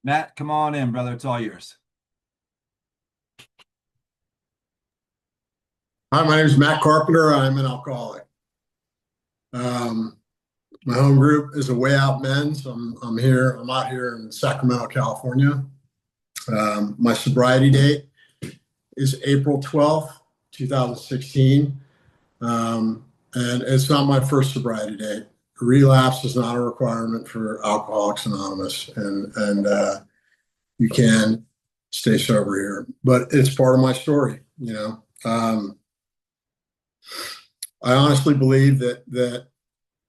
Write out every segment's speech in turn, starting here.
Matt, come on in, brother. It's all yours. Hi, my name is Matt Carpenter. I'm an alcoholic. Um, my home group is a Way Out Men's. I'm here. I'm out here in Sacramento, California. My sobriety date is April 12th, 2016. And it's not my first sobriety date. Relapse is not a requirement for Alcoholics Anonymous, and you can stay sober here. But it's part of my story, you know. I honestly believe that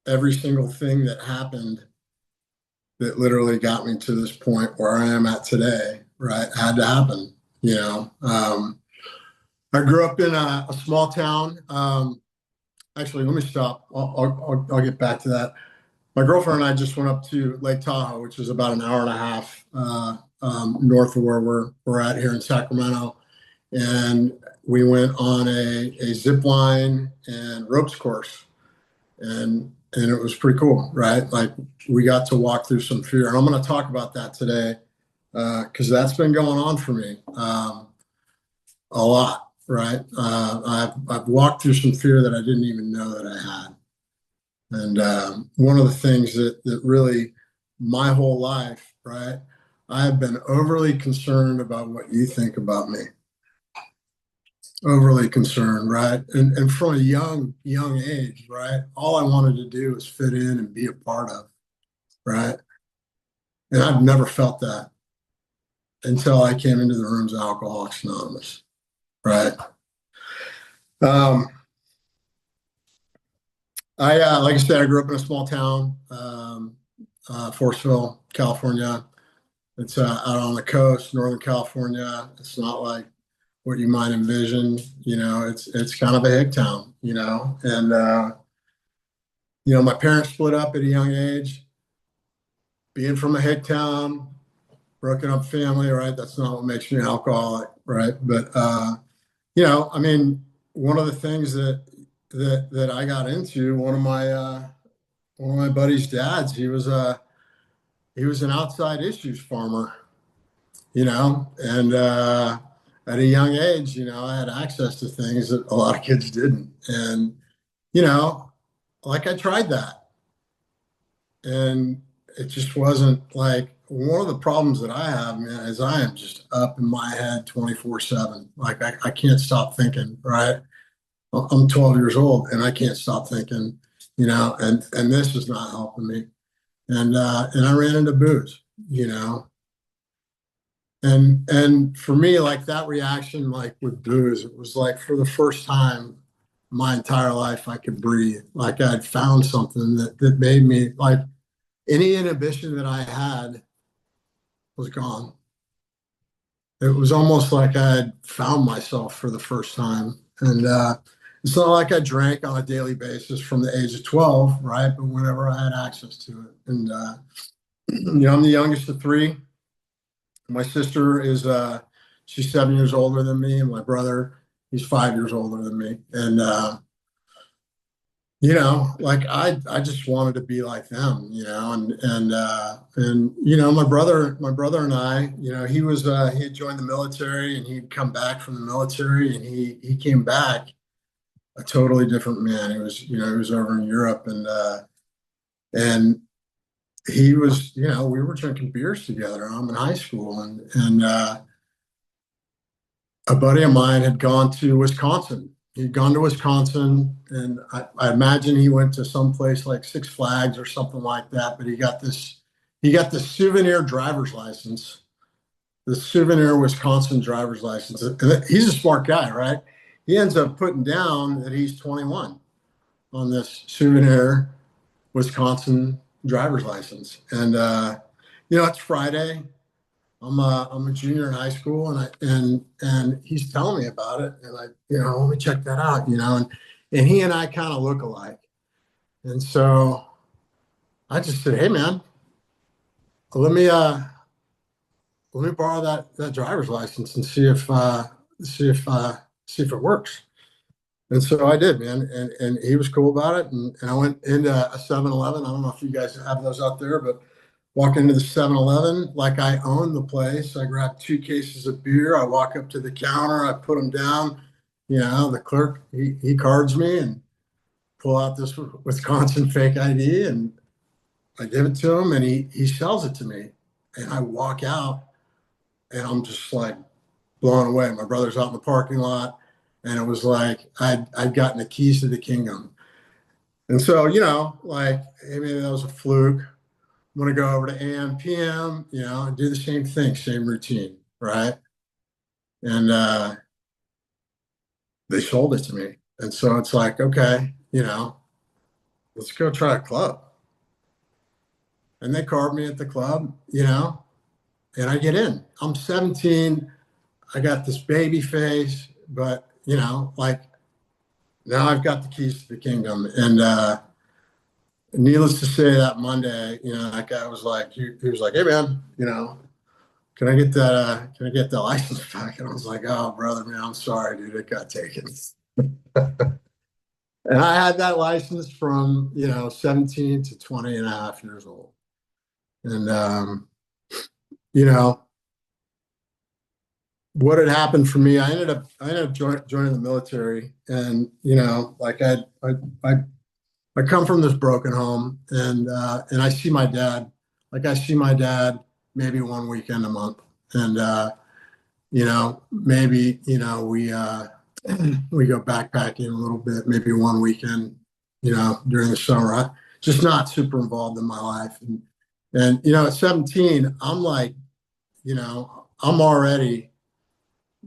every single thing that happened that literally got me to this point where I am at today, right, had to happen. You know, I grew up in a small town. Actually, let me stop. I'll get back to that. My girlfriend and I just went up to Lake Tahoe, which is about an hour and a half north of where we're at here in Sacramento, and we went on a zip line and ropes course, and it was pretty cool, right? Like we got to walk through some fear, and I'm going to talk about that today because that's been going on for me a lot, right? I've walked through some fear that I didn't even know that I had, and one of the things that really my whole life, right? I've been overly concerned about what you think about me. Overly concerned, right? And from a young age, right? All I wanted to do was fit in and be a part of, right? And I've never felt that until I came into the rooms of Alcoholics Anonymous, right? Um, like I said, I grew up in a small town, Forestville, California. It's out on the coast, Northern California. It's not like what you might envision. You know, it's kind of a hick town, you know. And my parents split up at a young age. Being from a hick town, broken up family, right? That's not what makes me an alcoholic, right? But I mean, one of the things that I got into, one of my buddy's dads, he was an outside issues farmer, you know, and at a young age, you know, I had access to things that a lot of kids didn't. And, you know, like I tried that. And it just wasn't like one of the problems that I have, man, is I am just up in my head 24/7. Like I can't stop thinking, right? I'm 12 years old and I can't stop thinking, you know, and this is not helping me. And I ran into booze, you know. And for me, like that reaction, like with booze, it was like for the first time my entire life I could breathe. Like I'd found something that made me like any inhibition that I had was gone. It was almost like I had found myself for the first time. And it's not like I drank on a daily basis from the age of 12, right? But whenever I had access to it. And I'm the youngest of three. My sister is she's 7 years older than me, and my brother, he's 5 years older than me. And like I just wanted to be like them, you know, and my brother and I, you know, he had joined the military and he'd come back from the military, and he came back a totally different man. He was over in Europe, and he was, you know, we were drinking beers together. I'm in high school, and a buddy of mine had gone to Wisconsin. He'd gone to Wisconsin, and I imagine he went to some place like Six Flags or something like that. But he got this souvenir driver's license, the souvenir Wisconsin driver's license. And he's a smart guy, right? He ends up putting down that he's 21 on this souvenir Wisconsin driver's license. And it's Friday. I'm a junior in high school, and he's telling me about it, and let me check that out, you know, and he and I kind of look alike, and so I just said, hey man, let me borrow that driver's license and see if it works. And so I did, man, and he was cool about it, and I went into a 7-Eleven. I don't know if you guys have those out there, but walk into the 7-Eleven like I own the place. I grab 2 cases of beer. I walk up to the counter. I put them down. The clerk, he cards me and pull out this Wisconsin fake ID, and I give it to him, and he sells it to me. And I walk out, and I'm just like blown away. My brother's out in the parking lot, and it was like I'd gotten the keys to the kingdom. And so, like, hey, maybe that was a fluke. I'm going to go over to AM, PM, and do the same thing, same routine, right? And they sold it to me. And so it's like, okay, let's go try a club. And they card me at the club, and I get in. I'm 17. I got this baby face, but, like, now I've got the keys to the kingdom. And needless to say, that Monday, that guy was like, he was like, hey, man, can I get that? Can I get the license back? And I was like, oh, brother, man, I'm sorry, dude, it got taken. And I had that license from, 17 to 20 and a half years old. And, what had happened for me, I ended up joining the military, and, like I come from this broken home, and I see my dad, maybe one weekend a month. And, maybe, we go backpacking a little bit, maybe one weekend, during the summer. I just not super involved in my life. And at 17, I'm like, I'm already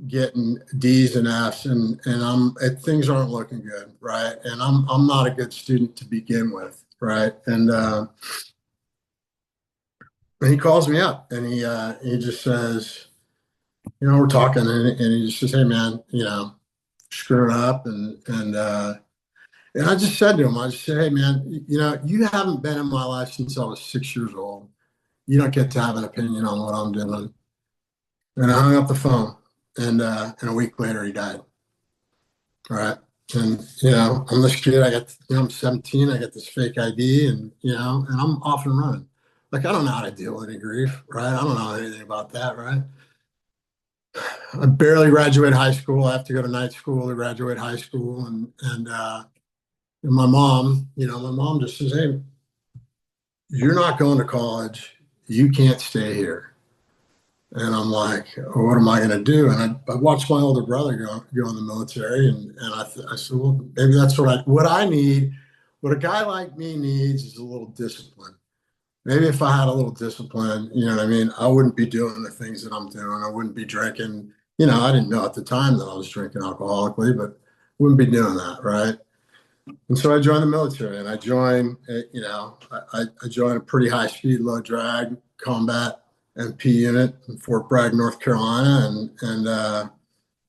getting D's and F's, and things aren't looking good, right? And I'm not a good student to begin with, right? And he calls me up, and he just says, we're talking, and he just says, hey, man, screwing up, and I just said to him, hey, man, you haven't been in my life since I was 6 years old. You don't get to have an opinion on what I'm doing. And I hung up the phone, and a week later he died. All right. And, I'm this kid, I'm 17, I got this fake ID, and, and I'm off and running. Like, I don't know how to deal with any grief, right? I don't know anything about that, right? I barely graduated high school. I have to go to night school to graduate high school. And my mom, my mom just says, hey, you're not going to college. You can't stay here. And I'm like, oh, what am I going to do? And I watched my older brother go in the military. And I said, well, maybe that's what I need. What a guy like me needs is a little discipline. Maybe if I had a little discipline, you know what I mean? I wouldn't be doing the things that I'm doing. I wouldn't be drinking. I didn't know at the time that I was drinking alcoholically, but wouldn't be doing that, right? And so I joined the military, and I joined, I joined a pretty high speed, low drag combat MP unit in Fort Bragg, North Carolina, and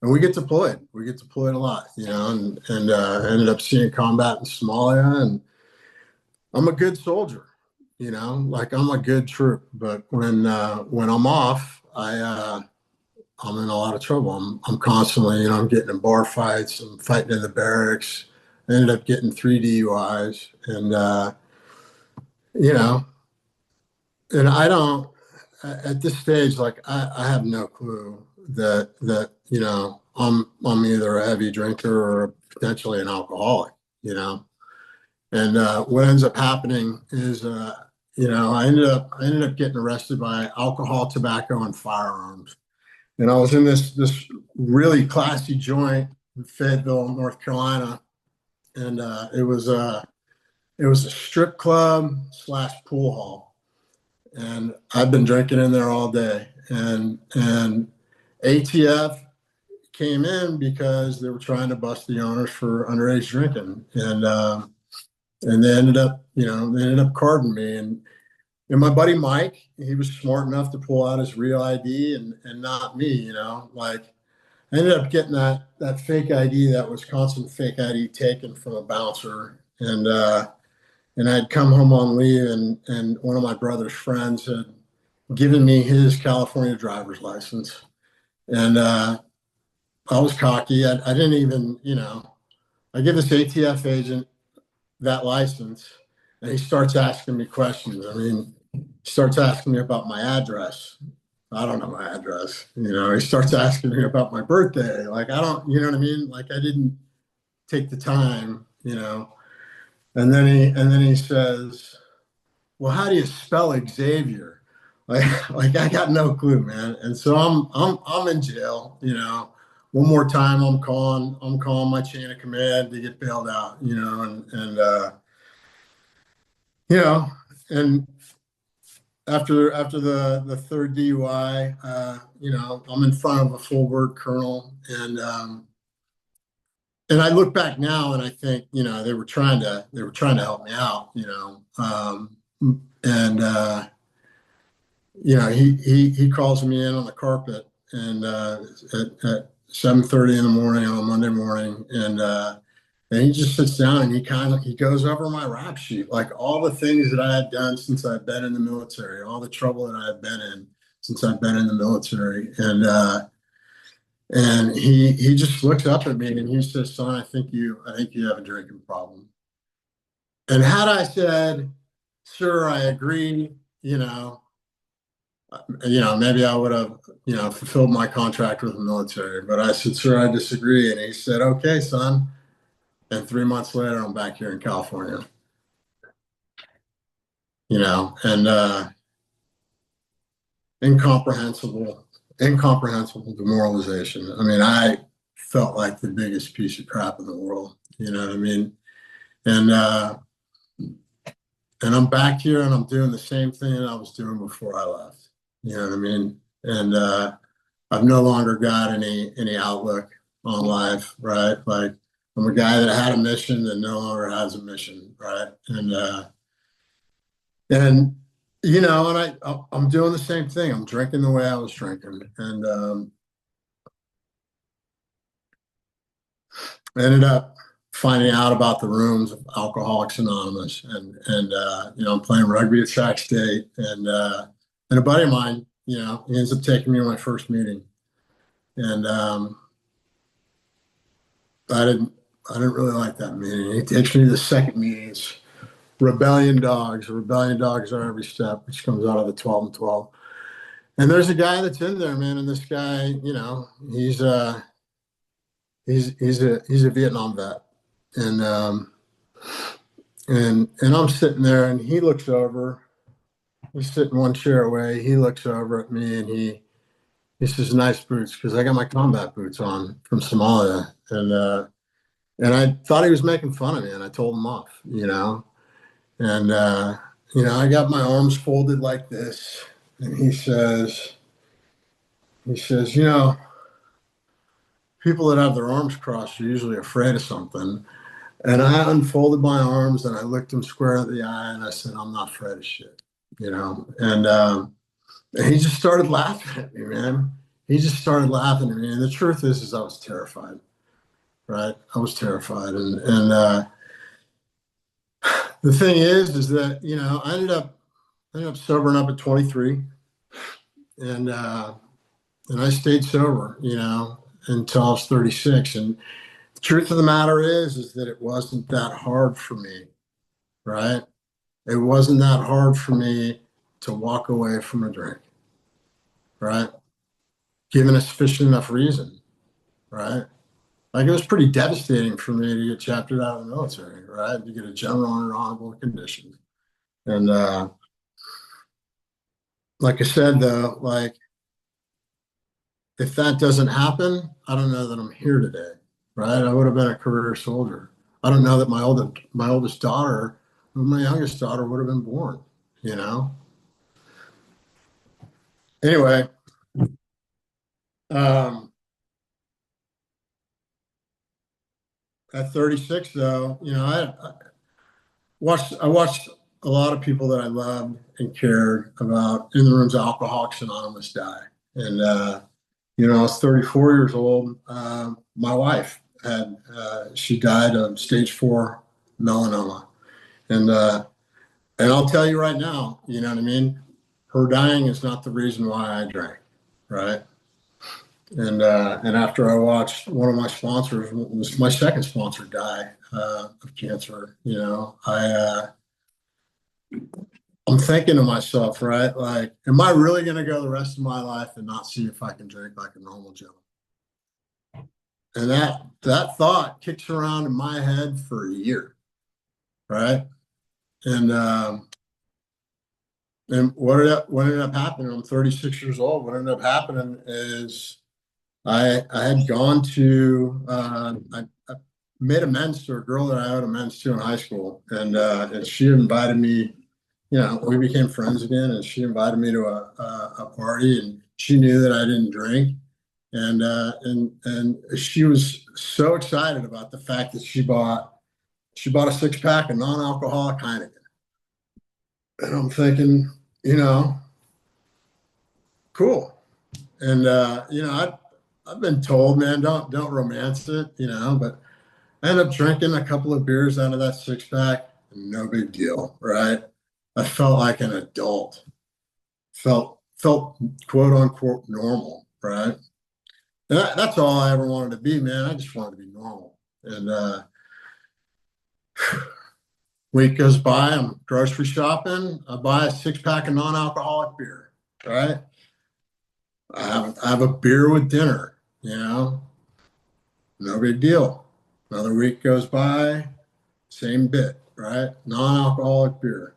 we get deployed. We get deployed a lot, and I ended up seeing combat in Somalia, and I'm a good soldier, like I'm a good troop. But when I'm off, I'm in a lot of trouble. I'm constantly, I'm getting in bar fights. I'm fighting in the barracks. I ended up getting 3 DUIs, and and I don't at this stage, like I have no clue that I'm either a heavy drinker or potentially an alcoholic, And what ends up happening is, I ended up getting arrested by alcohol, tobacco, and firearms. And I was in this really classy joint in Fayetteville, North Carolina, and it was a strip club / pool hall, and I've been drinking in there all day. And ATF came in because they were trying to bust the owners for underage drinking, and they ended up carding me. And my buddy Mike, he was smart enough to pull out his real ID and not me, like I ended up getting that fake ID, that Wisconsin fake ID, taken from a bouncer. And I'd come home on leave, and one of my brother's friends had given me his California driver's license. And I was cocky. I didn't even, I give this ATF agent that license, and he starts asking me questions. I mean, starts asking me about my address. I don't know my address. He starts asking me about my birthday. Like, I don't, you know what I mean? Like, I didn't take the time, And then he says, "Well, how do you spell Xavier?" Like I got no clue, man. And so I'm in jail, One more time, I'm calling my chain of command to get bailed out, you know, and after the third DUI, I'm in front of a full word colonel, and I look back now and I think, they were trying to help me out, and he calls me in on the carpet and at 7:30 in the morning on a Monday morning, and he just sits down and he goes over my rap sheet, like all the things that I had done since I've been in the military, all the trouble that I had been in since I've been in the military, and he just looks up at me and he says, "Son, I think you have a drinking problem." And had I said, "Sir, I agree," maybe I would have, fulfilled my contract with the military. But I said, "Sir, I disagree." And he said, "Okay, son." And 3 months later, I'm back here in California, and incomprehensible demoralization. I mean, I felt like the biggest piece of crap in the world. You know what I mean? And I'm back here and I'm doing the same thing that I was doing before I left. You know what I mean? And I've no longer got any outlook on life, right? Like, I'm a guy that had a mission that no longer has a mission, right? And I'm doing the same thing. I'm drinking the way I was drinking, and I ended up finding out about the rooms of Alcoholics Anonymous, and I'm playing rugby at Sac State, and a buddy of mine, he ends up taking me to my first meeting, and I didn't really like that meeting. He takes me to the second meeting. It's Rebellion Dogs. Rebellion Dogs are every step, which comes out of the 12 and 12. And there's a guy that's in there, man, and this guy, he's a Vietnam vet, and I'm sitting there, and he looks over. He's sitting one chair away. He looks over at me, and he says, "Nice boots," because I got my combat boots on from Somalia, and I thought he was making fun of me, and I told him off, and I got my arms folded like this, and he says, people that have their arms crossed are usually afraid of something. And I unfolded my arms and I looked him square in the eye and I said, "I'm not afraid of shit," and he just started laughing at me, man. He just started laughing at me. And the truth is I was terrified, right? I was terrified. And the thing is that, I ended up sobering up at 23, and I stayed sober, until I was 36. And the truth of the matter is that it wasn't that hard for me, right? It wasn't that hard for me to walk away from a drink, right? Given a sufficient enough reason, right? Like, it was pretty devastating for me to get chaptered out of the military, right? To get a general and honorable condition. And like I said, though, like, if that doesn't happen, I don't know that I'm here today, right? I would have been a career soldier. I don't know that my oldest daughter, or my youngest daughter, would have been born, Anyway, at 36, though, I watched a lot of people that I loved and cared about in the rooms of Alcoholics Anonymous die, and I was 34 years old. My wife she died of stage 4 melanoma. And I'll tell you right now, you know what I mean? Her dying is not the reason why I drank, right? And after I watched one of my sponsors, was my second sponsor, die of cancer, I'm I'm thinking to myself, right? Like, am I really going to go the rest of my life and not see if I can drink like a normal gentleman? And that thought kicks around in my head for a year, right? And what ended up happening? I'm 36 years old. What ended up happening is I had gone to I made amends to a girl that I owed amends to in high school, and she invited me. You know, we became friends again, and she invited me to a party, and she knew that I didn't drink, and she was so excited about the fact that she bought a 6 pack of non-alcoholic Heineken, and I'm thinking, you know, cool, and you know, I've been told, man, don't romance it, you know, but I ended up drinking a couple of beers out of that 6 pack, no big deal, right? I felt like an adult, felt quote unquote normal, right? And that's all I ever wanted to be, man. I just wanted to be normal. And week goes by, I'm grocery shopping, I buy a 6 pack of non-alcoholic beer, right? I have a beer with dinner, you know, no big deal. Another week goes by, same bit, right? Non-alcoholic beer.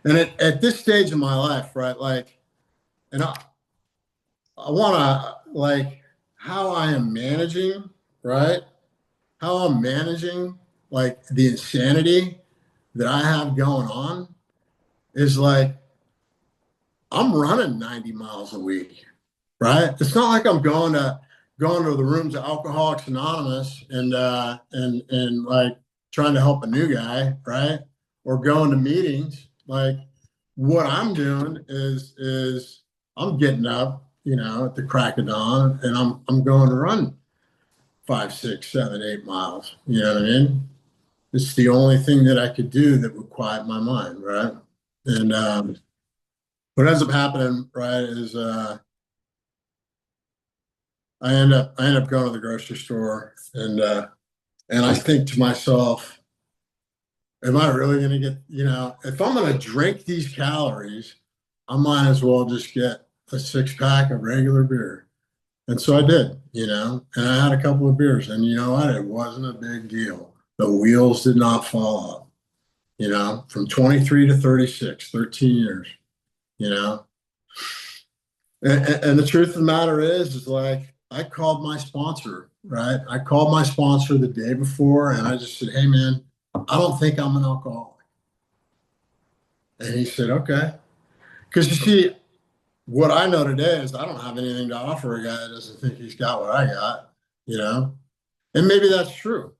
And at this stage in my life, right, like, and I want to, like, how I am managing, right? How I'm managing, like, the insanity that I have going on is like, I'm running 90 miles a week, right? It's not like I'm going to the rooms of Alcoholics Anonymous and like trying to help a new guy, right? Or going to meetings. Like, what I'm doing is I'm getting up, you know, at the crack of dawn, and I'm going to run 5, 6, 7, 8 miles. You know what I mean? It's the only thing that I could do that would quiet my mind, right? And what ends up happening, right, is I end up going to the grocery store, and I think to myself, am I really going to get, you know, if I'm going to drink these calories, I might as well just get a 6 pack of regular beer. And so I did, you know, and I had a couple of beers, and you know what? It wasn't a big deal. The wheels did not fall off, you know, from 23 to 36, 13 years, you know. And the truth of the matter is like, I called my sponsor, right? I called my sponsor the day before, and I just said, hey, man, I don't think I'm an alcoholic. And he said, okay. Because you see, what I know today is I don't have anything to offer a guy that doesn't think he's got what I got, you know? And maybe that's true,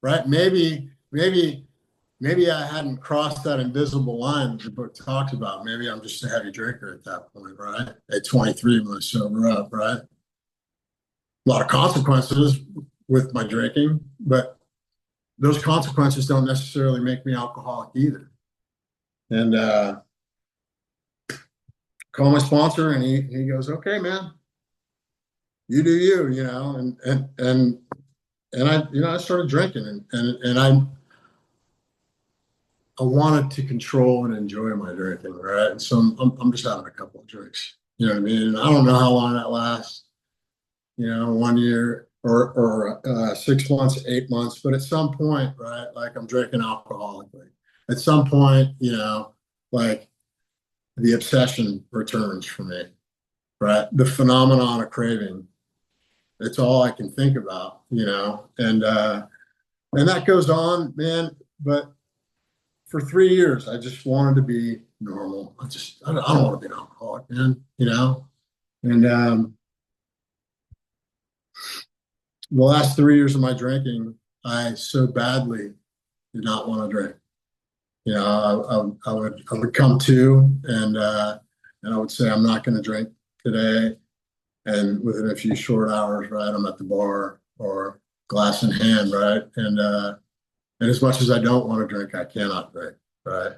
right? Maybe I hadn't crossed that invisible line that the book talks about. Maybe I'm just a heavy drinker at that point, right? At 23 when I sober up, right? A lot of consequences with my drinking, but those consequences don't necessarily make me alcoholic either. And call my sponsor, and he goes, okay, man, you do you, you know, and I, you know, I started drinking, and I wanted to control and enjoy my drinking, right? And so I'm just having a couple of drinks, you know what I mean? And I don't know how long that lasts, you know, 1 year or 6 months, 8 months, but at some point, right, like I'm drinking alcoholically. At some point, you know, like the obsession returns for me, right? The phenomenon of craving. It's all I can think about, you know, and that goes on, man. But for 3 years, I just wanted to be normal. I don't want to be an alcoholic, man, you know. And the last 3 years of my drinking, I so badly did not want to drink. You know, I would come to, and I would say, I'm not going to drink today. And within a few short hours, right, I'm at the bar or glass in hand, right? And as much as I don't want to drink, I cannot drink, right?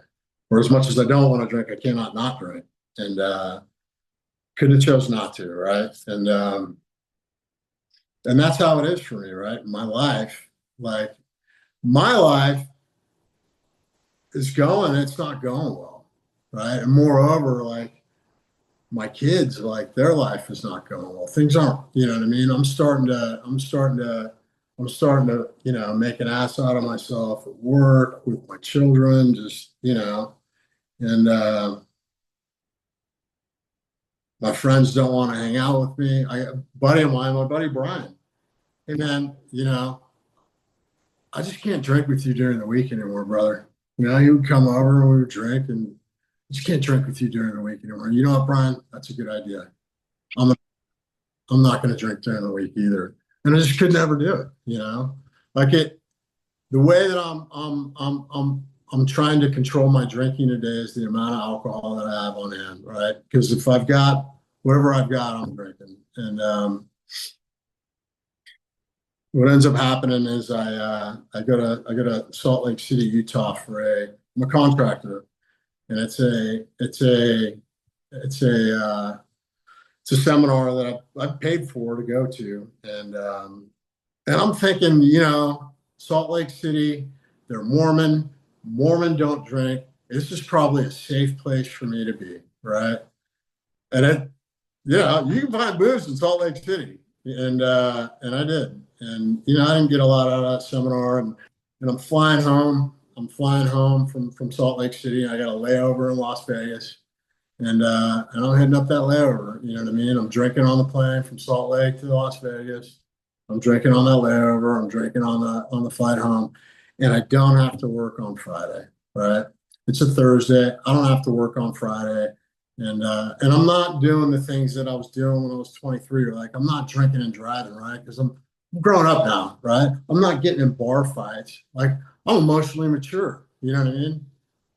Or as much as I don't want to drink, I cannot not drink. And couldn't have chose not to, right? And that's how it is for me, right? My life, like my life is going, it's not going well, right? And moreover, like my kids, like their life is not going well. Things aren't, you know what I mean? I'm starting to, make an ass out of myself at work with my children, just, and my friends don't want to hang out with me. A buddy of mine, my buddy Brian, hey man, I just can't drink with you during the week anymore, brother. You would come over and we would drink, and I just can't drink with you during the week anymore. You know what, Brian? That's a good idea. I'm I'm not going to drink during the week either, and I just could never do it. Like it. The way that I'm trying to control my drinking today is the amount of alcohol that I have on hand, right? Because if I've got whatever I've got, I'm drinking, and what ends up happening is I go to Salt Lake City, Utah I'm a contractor, and it's a seminar that I've paid for to go to, and I'm thinking, Salt Lake City, they're Mormon. Mormon don't drink. This is probably a safe place for me to be, right? And you can find booze in Salt Lake City, and I did, and I didn't get a lot out of that seminar, and I'm flying home. I'm flying home from Salt Lake City. I got a layover in Las Vegas, and I'm heading up that layover. You know what I mean? I'm drinking on the plane from Salt Lake to Las Vegas. I'm drinking on that layover. I'm drinking on the flight home, and I don't have to work on Friday, right? It's a Thursday. I don't have to work on Friday. And I'm not doing the things that I was doing when I was 23. Like I'm not drinking and driving, right? Because I'm grown up now, right? I'm not getting in bar fights. Like I'm emotionally mature. You know what I mean?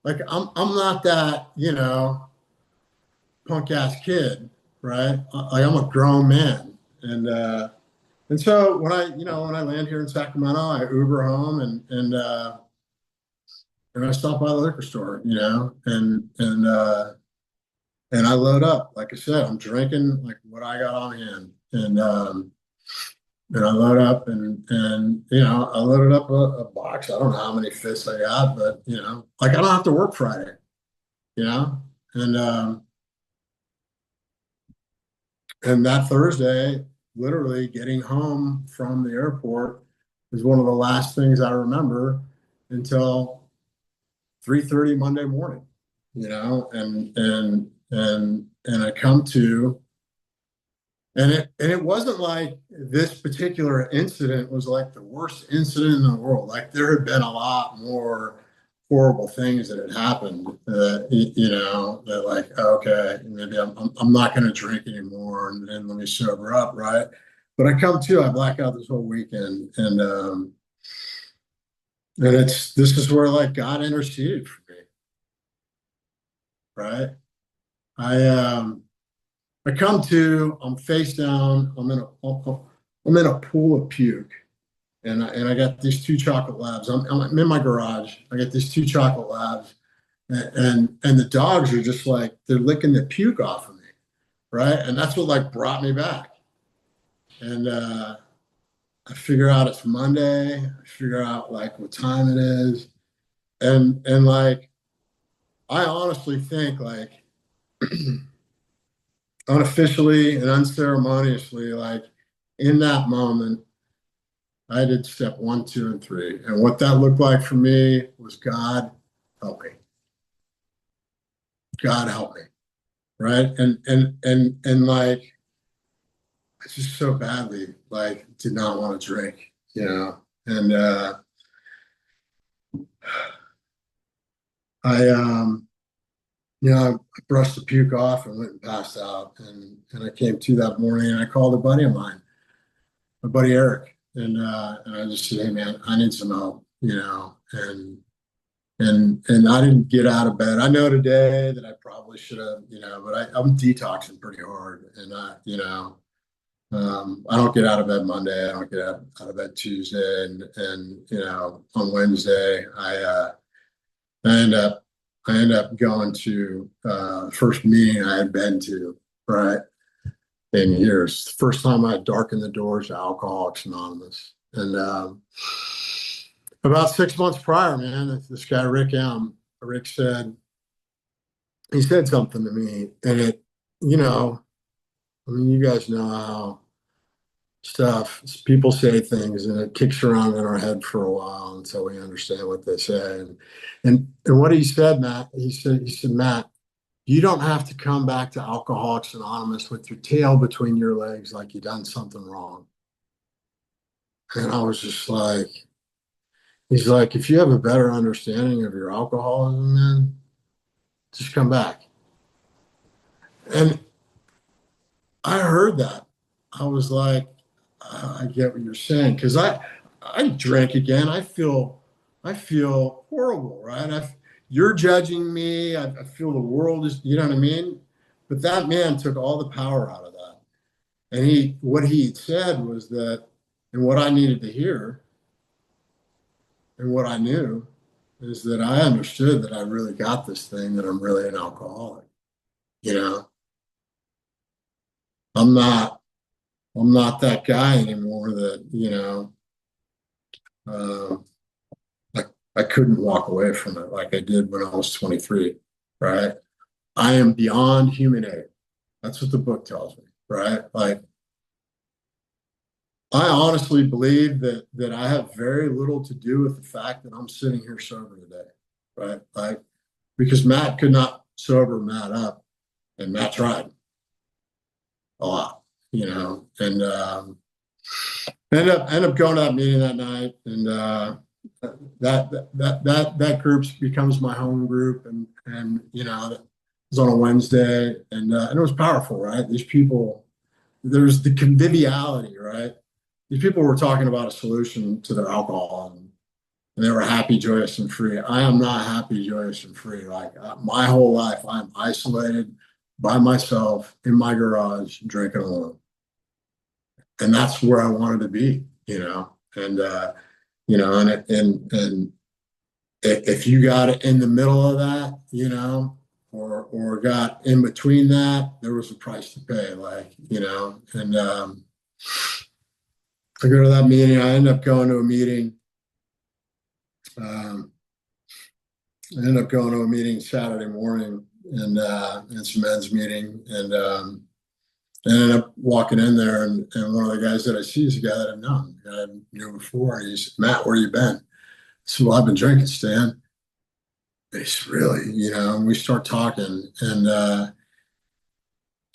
Like I'm not that, punk ass kid, right? I'm a grown man. And so when I land here in Sacramento, I Uber home and I stop by the liquor store, and I load up. Like I said, I'm drinking like what I got on hand, and I load up, and I loaded up a box. I don't know how many fists I got, but like I don't have to work Friday, you know, and and that Thursday, literally getting home from the airport is one of the last things I remember until 3:30 Monday morning, and I come to, and it wasn't like this particular incident was like the worst incident in the world. Like there had been a lot more horrible things that had happened, that like, okay, maybe I'm not going to drink anymore, and let me sober up, right? But I black out this whole weekend, and this is where like God interceded for me, right? I I'm face down, I'm in a pool of puke, and I got these two chocolate labs. I'm in my garage. I got these two chocolate labs, and the dogs are just like they're licking the puke off of me, right? And that's what like brought me back. And I figure out it's Monday. I figure out like what time it is, and like I honestly think like unofficially and unceremoniously, like in that moment, I did step one, two, and three. And what that looked like for me was God help me. God help me. Right. And like I just so badly like did not want to drink, And I I brushed the puke off and went and passed out. And I came to that morning and I called a buddy of mine, my buddy Eric, and I just said, hey man, I need some help, and I didn't get out of bed. I know today that I probably should have, but I'm detoxing pretty hard, and I don't get out of bed Monday. I don't get out of bed Tuesday, and on Wednesday I end up going to first meeting I had been to, right, in years. The first time I darkened the doors to Alcoholics Anonymous. And about 6 months prior, man, this guy, Rick said, he said something to me, and it, you know, I mean, you guys know how stuff people say things, and it kicks around in our head for a while until we understand what they say. And what he said, Matt, he said, Matt, you don't have to come back to Alcoholics Anonymous with your tail between your legs like you done something wrong. And I was just like, he's like, if you have a better understanding of your alcoholism, man, just come back. And I heard that. I was like, I get what you're saying. Cause I drank again. I feel horrible, right? You're judging me. I feel the world is, you know what I mean? But that man took all the power out of that. And what he said was that, and what I needed to hear and what I knew is that I understood that I really got this thing, that I'm really an alcoholic. You know, I'm not, I'm not that guy anymore that, uh, I, I couldn't walk away from it like I did when I was 23, right? I am beyond human aid. That's what the book tells me, right? Like, I honestly believe that I have very little to do with the fact that I'm sitting here sober today, right? Like, because Matt could not sober Matt up, and Matt tried a lot, and end up going to that meeting that night, and that group becomes my home group, and it was on a Wednesday, and it was powerful, right? These people, there's the conviviality, right? These people were talking about a solution to their alcohol, and they were happy, joyous, and free. I am not happy, joyous, and free. Like my whole life, I'm isolated by myself in my garage drinking alone, and that's where I wanted to be, and if you got it in the middle of that, or got in between that, there was a price to pay, like, and I go to that meeting. I end up going to a meeting. Um, I ended up going to a meeting Saturday morning, and it's a men's meeting, and I ended up walking in there, and one of the guys that I see is a guy that I've known, a guy I knew before, and he said, Matt, where you been? I said, well, I've been drinking, Stan. And he said, really? And we start talking, and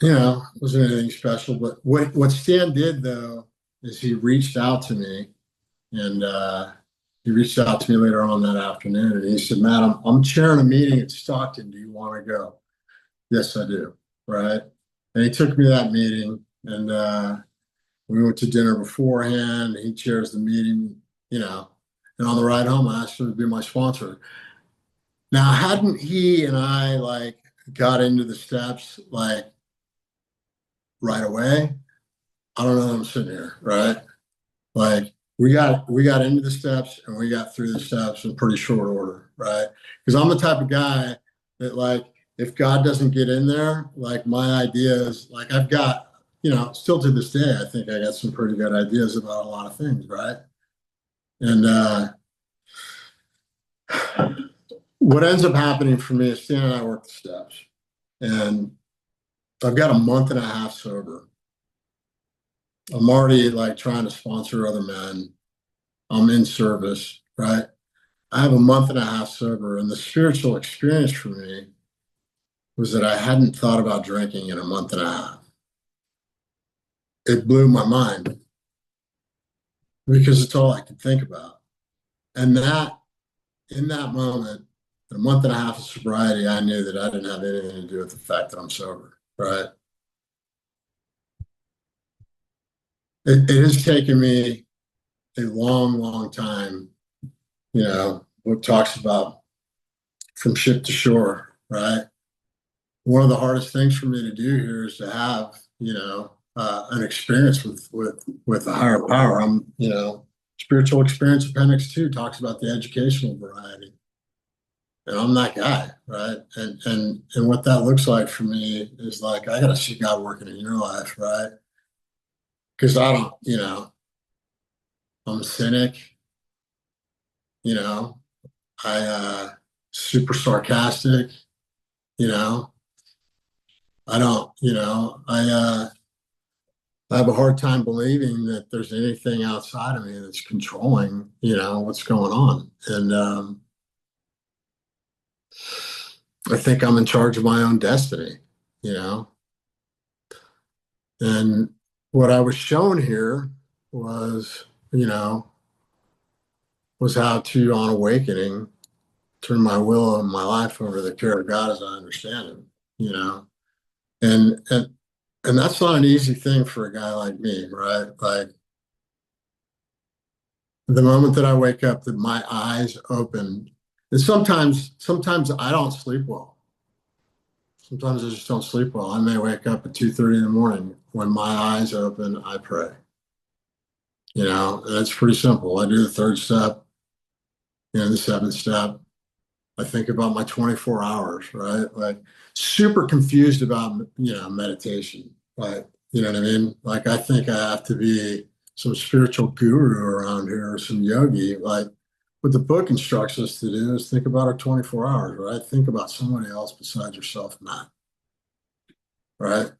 it wasn't anything special, but what Stan did though is he reached out to me, and he reached out to me later on that afternoon, and he said, Matt, I'm chairing a meeting at Stockton. Do you want to go? Yes, I do. Right. And he took me to that meeting, and we went to dinner beforehand. He chairs the meeting, and on the ride home, I asked him to be my sponsor. Now, hadn't he and I like got into the steps like right away, I don't know that I'm sitting here, right? Like we got into the steps, and we got through the steps in pretty short order, right? Because I'm the type of guy that, like, if God doesn't get in there, like my ideas, like I've got, still to this day, I think I got some pretty good ideas about a lot of things, right? And what ends up happening for me is Stan and I work the steps, and I've got a month and a half sober. I'm already like trying to sponsor other men. I'm in service, right? I have a month and a half sober, and the spiritual experience for me was that I hadn't thought about drinking in a month and a half. It blew my mind because it's all I could think about. And that, in that moment, in a month and a half of sobriety, I knew that I didn't have anything to do with the fact that I'm sober, right? It has taken me a long, long time, what talks about from ship to shore, right? One of the hardest things for me to do here is to have, an experience with a higher power. Spiritual experience appendix 2 talks about the educational variety, and I'm that guy, right? And what that looks like for me is like I got to see God working in your life, right? Because I don't, I'm a cynic, you know, I super sarcastic, you know, I don't, I have a hard time believing that there's anything outside of me that's controlling, what's going on. And I think I'm in charge of my own destiny, you know. And what I was shown here was, was how to, on awakening, turn my will and my life over to the care of God as I understand Him, you know. And and that's not an easy thing for a guy like me, right? Like the moment that I wake up, that my eyes open, and sometimes I don't sleep well. Sometimes I just don't sleep well. I may wake up at 2:30 in the morning. When my eyes open, I pray. And it's pretty simple. I do the third step, the seventh step. I think about my 24 hours, right? Like super confused about, meditation. Like, you know what I mean? Like I think I have to be some spiritual guru around here or some yogi. Like what the book instructs us to do is think about our 24 hours, right? Think about somebody else besides yourself, Matt, right?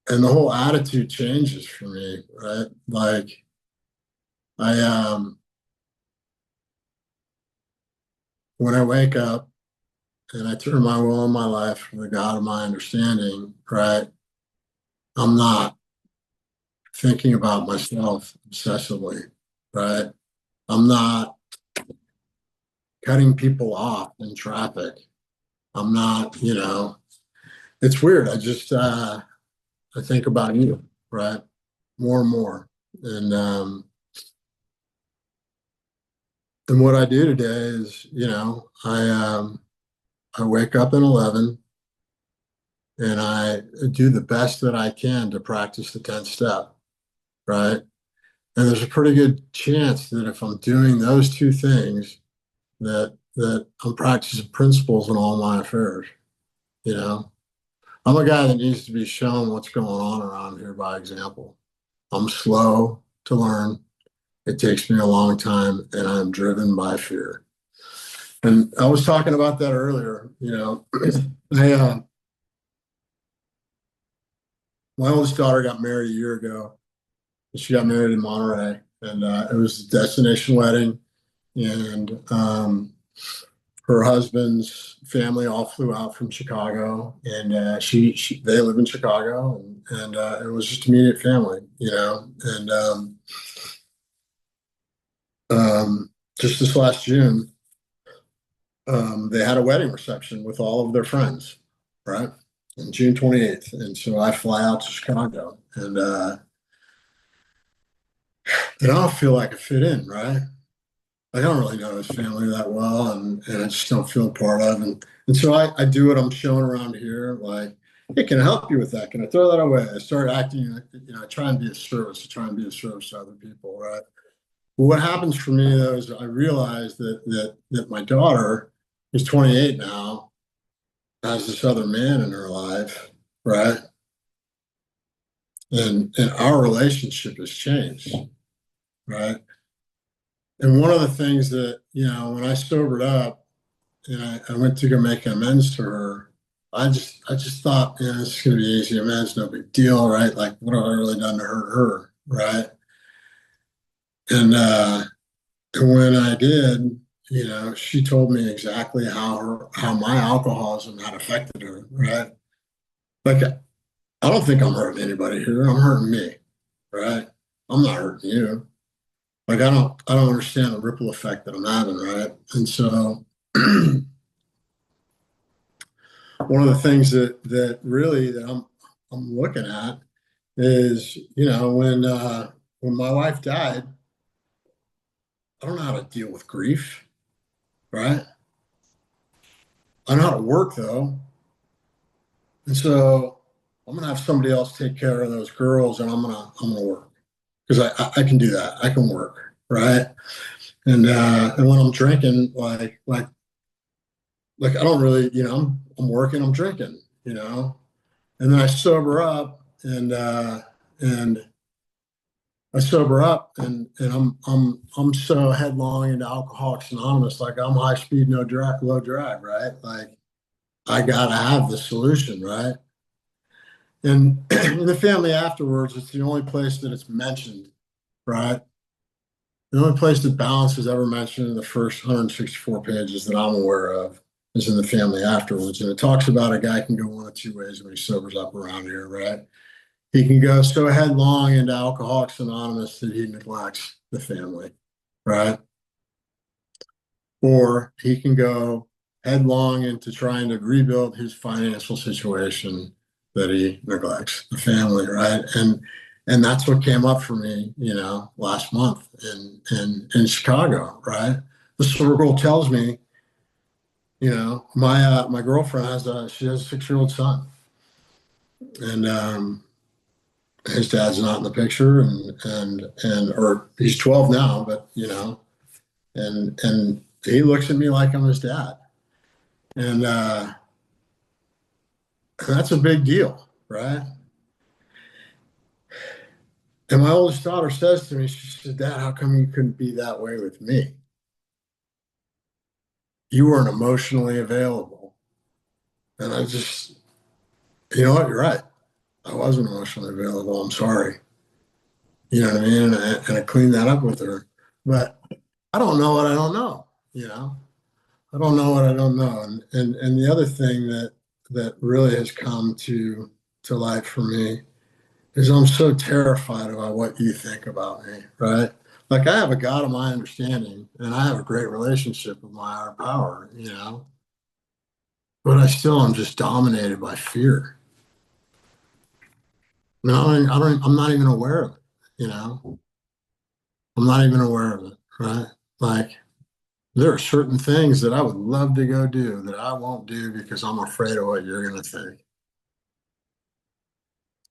And the whole attitude changes for me, right? Like I when I wake up and I turn my will and my life to the God of my understanding, right? I'm not thinking about myself obsessively, right? I'm not cutting people off in traffic. I'm not, it's weird. I think about you, right? More and more. And what I do today is, I wake up at 11 and I do the best that I can to practice the 10th step, right? And there's a pretty good chance that if I'm doing those two things, that I'm practicing principles in all my affairs, you know. I'm a guy that needs to be shown what's going on around here by example. I'm slow to learn. It takes me a long time, and I'm driven by fear. And I was talking about that earlier. I, my oldest daughter got married a year ago. She got married in Monterey, and it was a destination wedding. And her husband's family all flew out from Chicago, and they live in Chicago, and it was just immediate family, And just this last June, they had a wedding reception with all of their friends, right? On June 28th. And so I fly out to Chicago, and I don't feel like I fit in, right? I don't really know his family that well, and I just don't feel a part of. And so I do what I'm showing around here, like, hey, can I help you with that? Can I throw that away? I start acting, I try and be of service, I try and be of service to other people, right? Well, what happens for me though is I realize that my daughter, who's 28 now, has this other man in her life, right? And our relationship has changed, right? And one of the things that, when I sobered up and I went to go make amends to her, I just thought, this is gonna be easy amends, no big deal, right? Like, what have I really done to hurt her, right? And when I did, she told me exactly how my alcoholism had affected her, right? Like, I don't think I'm hurting anybody here. I'm hurting me, right? I'm not hurting you. Like, I don't understand the ripple effect that I'm having, right? And so one of the things that really that I'm looking at is, when my wife died, I don't know how to deal with grief, right? I know how to work though. And so I'm gonna have somebody else take care of those girls, and I'm gonna work because I can do that. I can work, right? And when I'm drinking, like I don't really, I'm working, I'm drinking, and then I sober up, and I sober up and I'm so headlong into Alcoholics Anonymous, like I'm high speed, no drag, low drag, right? Like I gotta have the solution, right? And in the family afterwards, it's the only place that it's mentioned, right? The only place that balance is ever mentioned in the first 164 pages that I'm aware of is in the family afterwards. And it talks about a guy can go one of two ways when he sobers up around here, right? He can go so headlong into Alcoholics Anonymous that he neglects the family, right? Or he can go headlong into trying to rebuild his financial situation that he neglects the family, right? And that's what came up for me, last month in Chicago, right? The circle tells me, my girlfriend she has a 6-year-old son, and his dad's not in the picture, or he's 12 now, but and he looks at me like I'm his dad. And that's a big deal, right? And my oldest daughter says to me, she said, Dad, how come you couldn't be that way with me? You weren't emotionally available. And I just, you know what? You're right. I wasn't emotionally available. I'm sorry. You know what I mean? And I cleaned that up with her. But I don't know what I don't know, you know? I don't know what I don't know. And the other thing that really has come to light for me is I'm so terrified about what you think about me, right? Like I have a God of my understanding and I have a great relationship with my higher power, but I still am just dominated by fear. No, I'm not even aware of it, you know? I'm not even aware of it, right? Like there are certain things that I would love to go do that I won't do because I'm afraid of what you're going to think,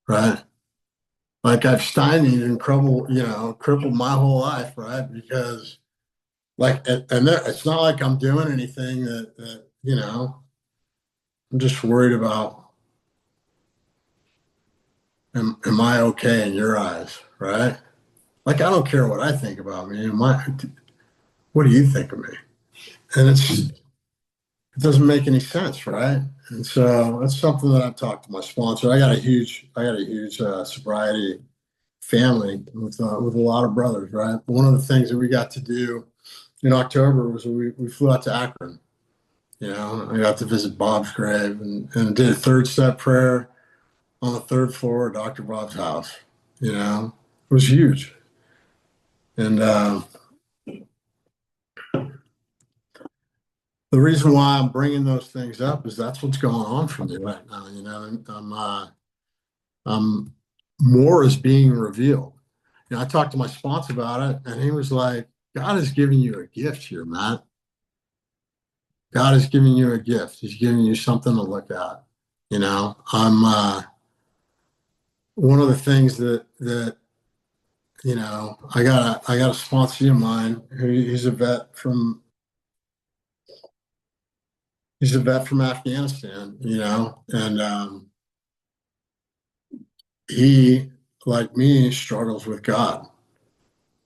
right? Like I've stymied and crippled my whole life, right? Because it's not like I'm doing anything that I'm just worried about. Am I okay in your eyes, right? Like I don't care what I think about me. What do you think of me? And it doesn't make any sense, right? And so that's something that I've talked to my sponsor. I got a huge sobriety family with a lot of brothers, right? But one of the things that we got to do in October was we flew out to Akron. I got to visit Bob's grave and did a third step prayer on the third floor of Dr. Bob's house. It was huge. And the reason why I'm bringing those things up is that's what's going on for me right now. I'm more is being revealed. I talked to my sponsor about it, and he was like, "God is giving you a gift here, Matt. God is giving you a gift. He's giving you something to look at." I'm one of the things that I got a sponsor of mine who he's a vet from Afghanistan, and he, like me, struggles with God.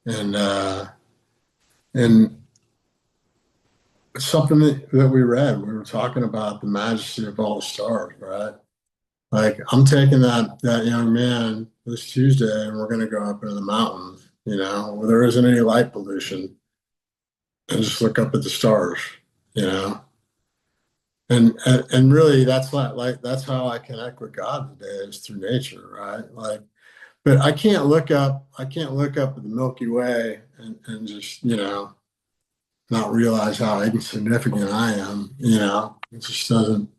And something that we read, we were talking about the majesty of all the stars, right? Like I'm taking that young man this Tuesday and we're gonna go up into the mountains, where there isn't any light pollution and just look up at the stars, you know. And really that's like that's how I connect with God today is through nature, right? Like, but I can't look up at the Milky Way and just, not realize how insignificant I am, It just doesn't,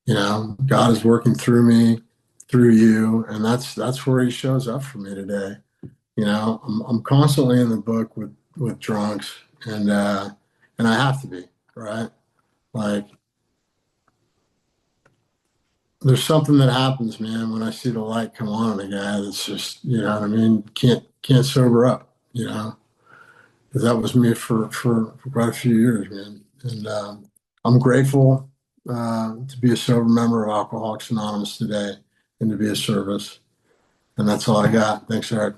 God is working through me, through you, and that's where he shows up for me today. I'm constantly in the book with drunks and I have to be, right? Like there's something that happens, man, when I see the light come on in a guy that's just, you know what I mean, can't sober up, 'Cause that was me for quite a few years, man. And I'm grateful to be a sober member of Alcoholics Anonymous today and to be of service. And that's all I got. Thanks, Eric.